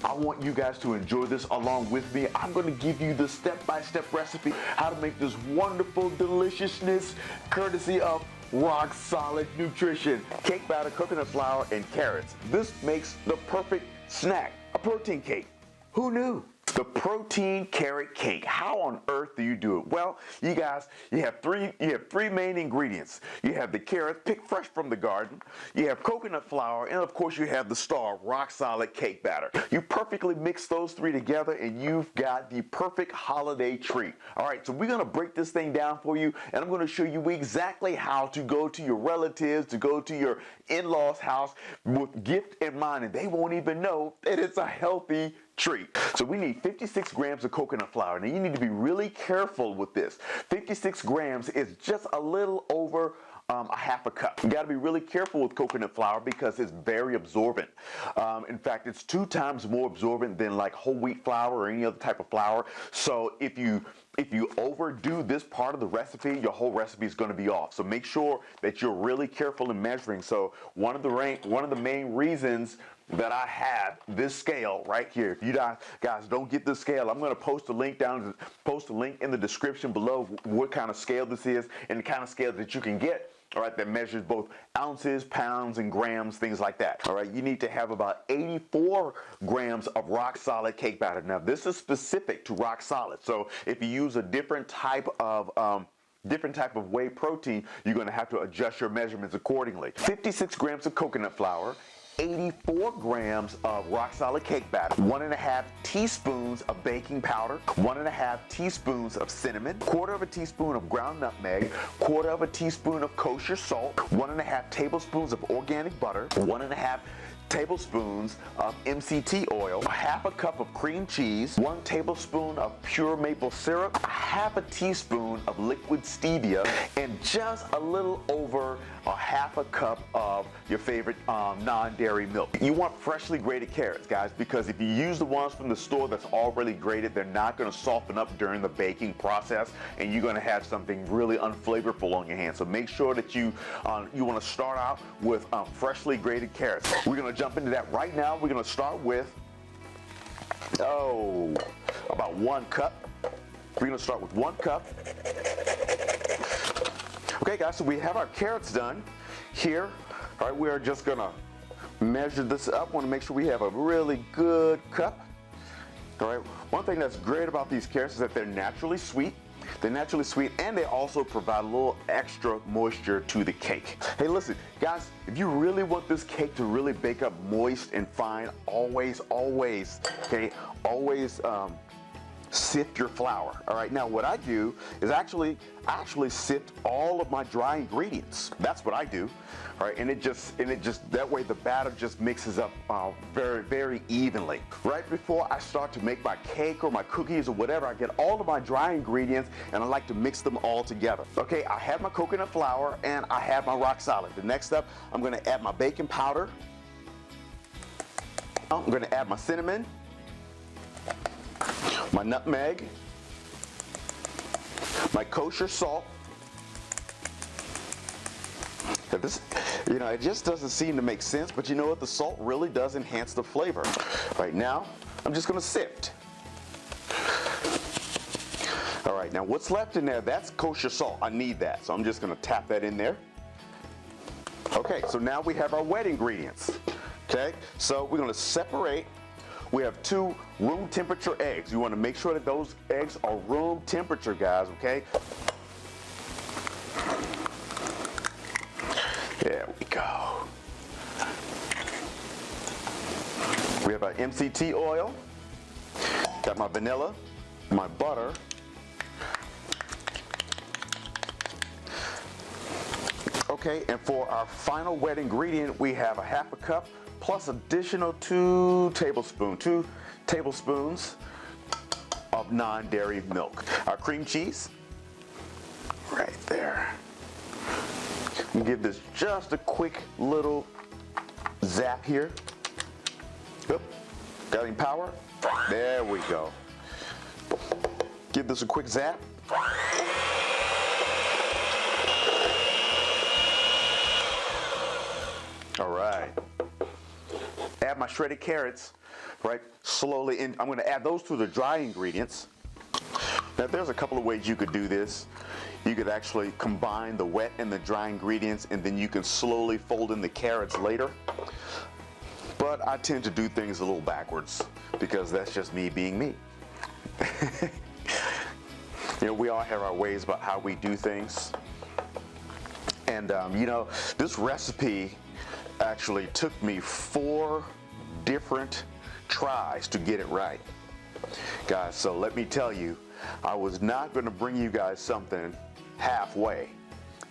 I want you guys to enjoy this along with me. I'm going to give you the step-by-step recipe how to make this wonderful deliciousness courtesy of Rock Solid Nutrition. Cake batter, coconut flour, and carrots. This makes the perfect snack, a protein cake. Who knew? The protein carrot cake. How on earth do you do it? Well, you guys, you have three main ingredients. You have the carrots picked fresh from the garden. You have coconut flour, and of course you have the star Rock Solid cake batter. You perfectly mix those three together and you've got the perfect holiday treat. All right, so we're going to break this thing down for you, and I'm going to show you exactly how to go to your relatives, to go to your in-laws' house with gift in mind, and they won't even know that it's a healthy treat. So we need 56 grams of coconut flour. Now you need to be really careful with this. 56 grams is just a little over a half a cup. You got to be really careful with coconut flour because it's very absorbent. In fact, it's 2 times more absorbent than like whole wheat flour or any other type of flour. So if you overdo this part of the recipe, your whole recipe is going to be off. So make sure that you're really careful in measuring. So one of the main reasons that I have this scale right here. If you guys don't get this scale, I'm going to post a link in the description below what kind of scale this is and the kind of scale that you can get. All right, that measures both ounces, pounds, and grams, things like that. All right, you need to have about 84 grams of Rock Solid cake batter. Now, this is specific to Rock Solid. So if you use a different type of whey protein, you're going to have to adjust your measurements accordingly. 56 grams of coconut flour, 84 grams of Rock Solid cake batter, 1.5 teaspoons of baking powder, 1.5 teaspoons of cinnamon, 1/4 teaspoon of ground nutmeg, 1/4 teaspoon of kosher salt, 1.5 tablespoons of organic butter, 1.5 tablespoons of MCT oil, 1/2 cup of cream cheese, 1 tablespoon of pure maple syrup, 1/2 teaspoon of liquid stevia, and just a little over 1/2 cup of your favorite non-dairy milk. You want freshly grated carrots, guys, because if you use the ones from the store that's already grated, they're not going to soften up during the baking process, and you're going to have something really unflavorful on your hands. So make sure that you want to start out with freshly grated carrots. We're going to jump into that right now. We're going to start with about 1 cup. We're going to start with 1 cup. Okay, guys, so we have our carrots done here. All right, we are just going to measure this up. Want to make sure we have a really good cup. All right, one thing that's great about these carrots is that they're naturally sweet. They're naturally sweet, and they also provide a little extra moisture to the cake. Hey, listen, guys, if you really want this cake to really bake up moist and fine, always sift your flour. All right, now what I do is actually sift all of my dry ingredients. That's what I do. All right, and it just that way the batter just mixes up very, very evenly. Right before I start to make my cake or my cookies or whatever, I get all of my dry ingredients and I like to mix them all together. Okay, I have my coconut flour and I have my Rock Solid. The next step, I'm going to add my baking powder. I'm going to add my cinnamon, my nutmeg, my kosher salt. This, it just doesn't seem to make sense, but you know what? The salt really does enhance the flavor. Right now, I'm just going to sift. All right, now what's left in there, that's kosher salt. I need that, so I'm just going to tap that in there. Okay, so now we have our wet ingredients. Okay, so we're going to separate. We have 2 room temperature eggs. You want to make sure that those eggs are room temperature, guys, okay? There we go. We have our MCT oil. Got my vanilla, my butter. Okay, and for our final wet ingredient, we have 1/2 cup plus additional 2 tablespoons of non-dairy milk. Our cream cheese, right there. And give this just a quick little zap here. Oop. Got any power? There we go. Give this a quick zap. All right. Add my shredded carrots. right? Slowly, and I'm gonna add those to the dry ingredients. Now there's a couple of ways you could do this. You could actually combine the wet and the dry ingredients, and then you can slowly fold in the carrots later. But I tend to do things a little backwards because that's just me being me. You know, we all have our ways about how we do things. And you know, this recipe actually took me 4 different tries to get it right. Guys, so let me tell you, I was not going to bring you guys something halfway.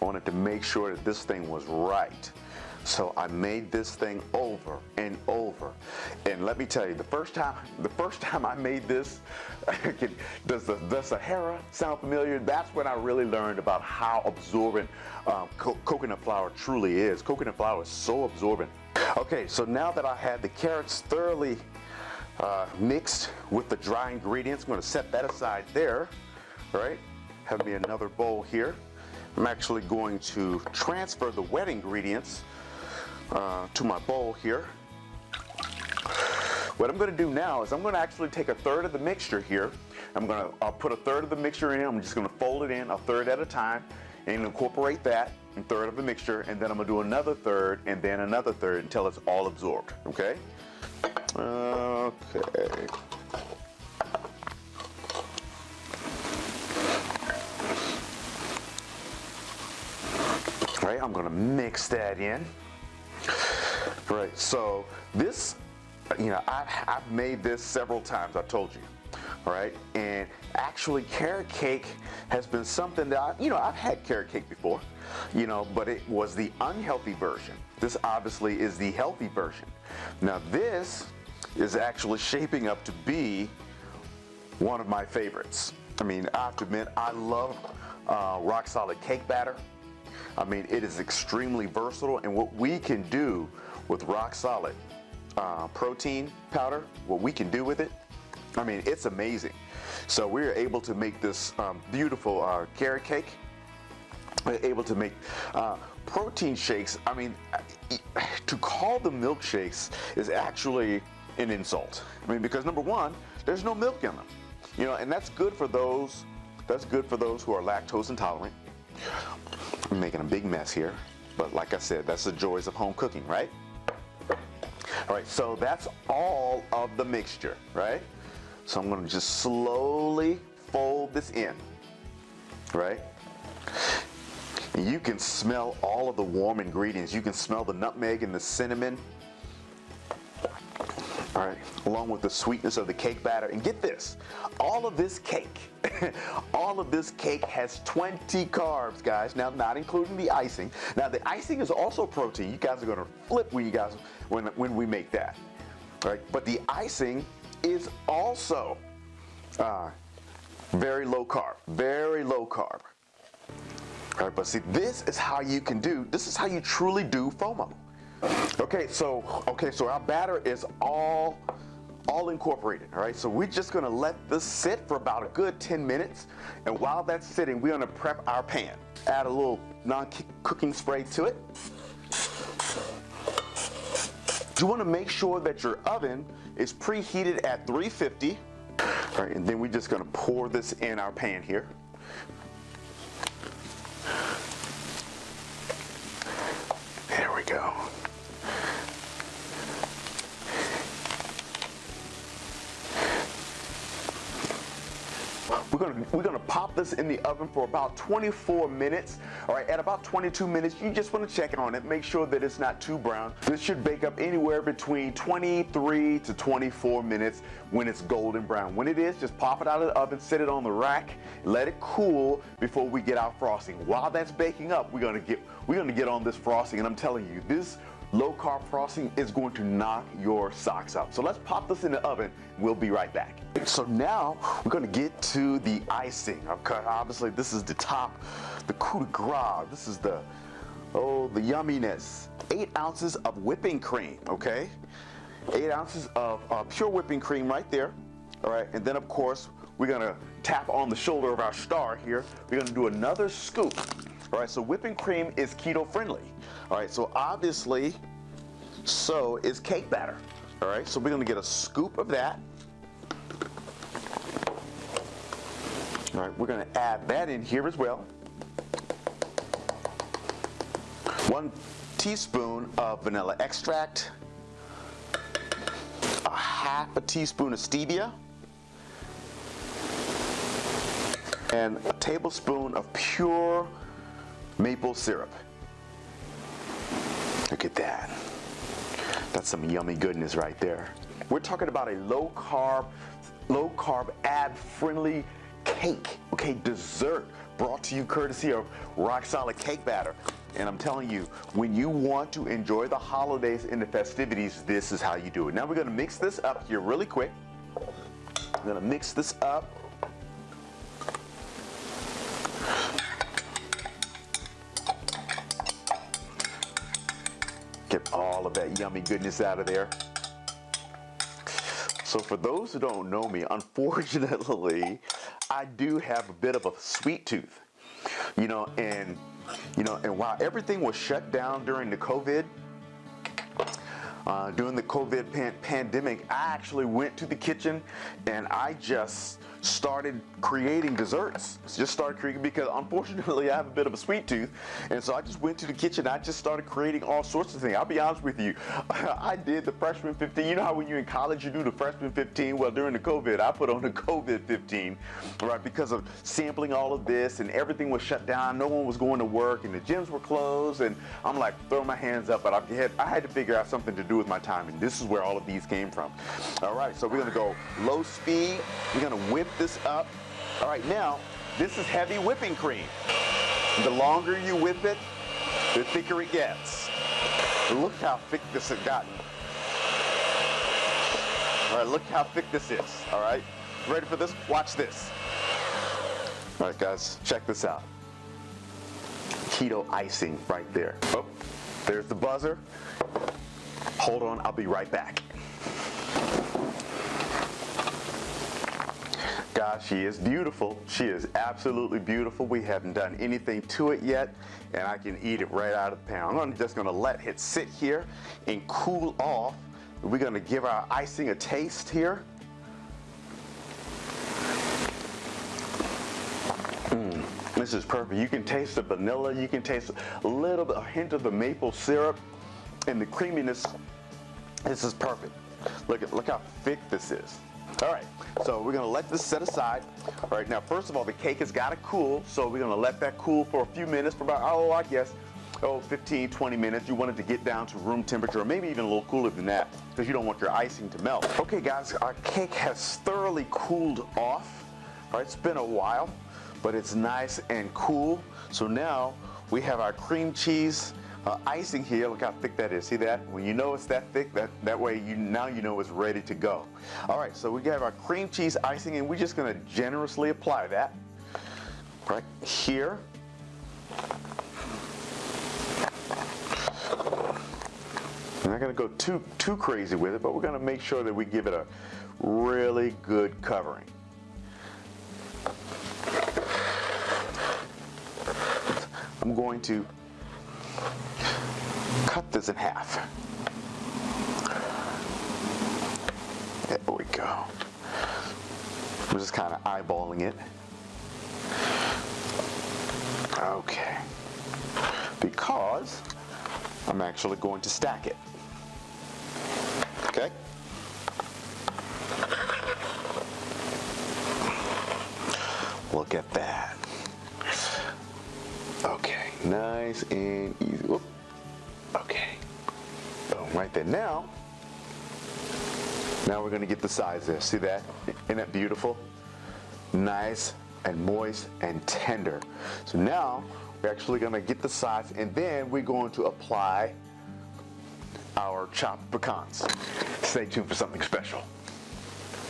I wanted to make sure that this thing was right. So I made this thing over and over. And let me tell you, the first time I made this, does the Sahara sound familiar? That's when I really learned about how absorbent coconut flour truly is. Coconut flour is so absorbent. Okay, so now that I had the carrots thoroughly mixed with the dry ingredients, I'm going to set that aside there. All right, have me another bowl here. I'm actually going to transfer the wet ingredients to my bowl here. What I'm going to do now is I'm going to actually take a third of the mixture here. I'll put a third of the mixture in. I'm just going to fold it in a third at a time and incorporate that in third of the mixture, and then I'm going to do another third and then another third until it's all absorbed. Okay. Okay. All right, I'm going to mix that in. All right, so this, you know, I've made this several times, I told you. All right, and actually carrot cake has been something that I've had carrot cake before, you know, but it was the unhealthy version. This obviously is the healthy version. Now this is actually shaping up to be one of my favorites. I mean, I have to admit, I love rock solid cake batter. I mean, it is extremely versatile, and what we can do with rock solid protein powder, what we can do with it, I mean, it's amazing. So we're able to make this beautiful carrot cake. We're able to make protein shakes. I mean, to call them milkshakes is actually an insult. I mean, because number one, there's no milk in them, you know, and that's good for those. That's good for those who are lactose intolerant. I'm making a big mess here, but like I said, that's the joys of home cooking, right? All right, so that's all of the mixture, right? So I'm going to just slowly fold this in, right? And you can smell all of the warm ingredients. You can smell the nutmeg and the cinnamon, all right, along with the sweetness of the cake batter. And get this, all of this cake, all of this cake has 20 carbs, guys. Now, not including the icing. Now, the icing is also protein. You guys are going to flip when we make that, all right? But the icing is also very low carb, very low carb. All right, but see, this is how you truly do FOMO. Okay, so our batter is all incorporated, all right? So we're just gonna let this sit for about a good 10 minutes, and while that's sitting, we're gonna prep our pan. Add a little non-cooking spray to it. You wanna make sure that your oven is preheated at 350. All right, and then we're just gonna pour this in our pan here. There we go. We're gonna pop this in the oven for about 24 minutes. All right, at about 22 minutes, you just want to check on it, make sure that it's not too brown. This should bake up anywhere between 23 to 24 minutes when it's golden brown. When it is, just pop it out of the oven, set it on the rack, let it cool before we get our frosting. While that's baking up, we're gonna get on this frosting, and I'm telling you, this low carb frosting is going to knock your socks out. So let's pop this in the oven. We'll be right back. So now we're going to get to the icing. Okay, obviously this is the top, the coup de grace. This is the yumminess. 8 ounces of whipping cream. Okay, 8 ounces of pure whipping cream right there. All right, and then of course we're going to tap on the shoulder of our star here. We're going to do another scoop. All right, so whipping cream is keto friendly. All right, so obviously, so is cake batter. All right, so we're gonna get a scoop of that. All right, we're gonna add that in here as well. 1 teaspoon of vanilla extract, a half a teaspoon of stevia, and a tablespoon of pure maple syrup. Look at that. That's some yummy goodness right there. We're talking about a low carb, ab-friendly cake, okay, dessert brought to you courtesy of Rock Solid Cake Batter. And I'm telling you, when you want to enjoy the holidays and the festivities, this is how you do it. Now we're gonna mix this up here really quick. I'm gonna mix this up. Get all of that yummy goodness out of there. So for those who don't know me, unfortunately, I do have a bit of a sweet tooth. And while everything was shut down during the COVID, pandemic, I actually went to the kitchen and I just started creating desserts. Because unfortunately I have a bit of a sweet tooth, and so I just went to the kitchen. I just started creating all sorts of things. I'll be honest with you, I did the freshman 15. You know how when you're in college you do the freshman 15? Well, during the COVID, I put on the COVID 15, right? Because of sampling all of this, and everything was shut down. No one was going to work, and the gyms were closed, and I'm like throwing my hands up, but I had to figure out something to do with my time, and this is where all of these came from. All right, so we're gonna go low speed. We're gonna whip this up. All right, now this is heavy whipping cream. The longer you whip it, the thicker it gets. Look how thick this has gotten. All right, look how thick this is. All right, ready for this? Watch this. All right, guys, check this out. Keto icing right there. Oh, there's the buzzer. Hold on, I'll be right back. Guys, she is beautiful. She is absolutely beautiful. We haven't done anything to it yet, and I can eat it right out of the pan. I'm just gonna let it sit here and cool off. We're gonna give our icing a taste here. This is perfect. You can taste the vanilla. You can taste a hint of the maple syrup and the creaminess. This is perfect. Look how thick this is. All right, so we're gonna let this set aside. All right, now first of all, the cake has gotta cool, so we're gonna let that cool for a few minutes, for about, 15, 20 minutes. You want it to get down to room temperature, or maybe even a little cooler than that, because you don't want your icing to melt. Okay guys, our cake has thoroughly cooled off. All right, it's been a while, but it's nice and cool. So now we have our cream cheese icing here. Look how thick that is. See that? When you know it's that thick, that way now you know it's ready to go. All right, so we have our cream cheese icing, and we're just gonna generously apply that right here. We're not gonna go too crazy with it, but we're gonna make sure that we give it a really good covering. I'm going to cut this in half. There we go. I'm just kind of eyeballing it. Okay. Because I'm actually going to stack it. Okay? Look at that. Okay, nice and easy. Whoop. Okay. Boom, right there. Now we're gonna get the sides there. See that? Isn't that beautiful? Nice and moist and tender. So now we're actually gonna get the sides, and then we're going to apply our chopped pecans. Stay tuned for something special.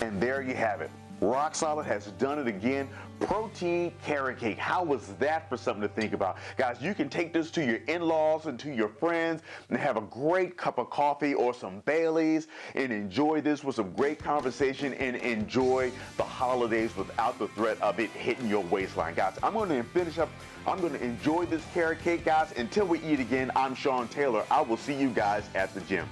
And there you have it. Rock Solid has done it again. Protein carrot cake. How was that for something to think about? Guys, you can take this to your in-laws and to your friends and have a great cup of coffee or some Baileys and enjoy this with some great conversation and enjoy the holidays without the threat of it hitting your waistline. Guys, I'm going to finish up. I'm going to enjoy this carrot cake, guys. Until we eat again, I'm Sean Taylor. I will see you guys at the gym.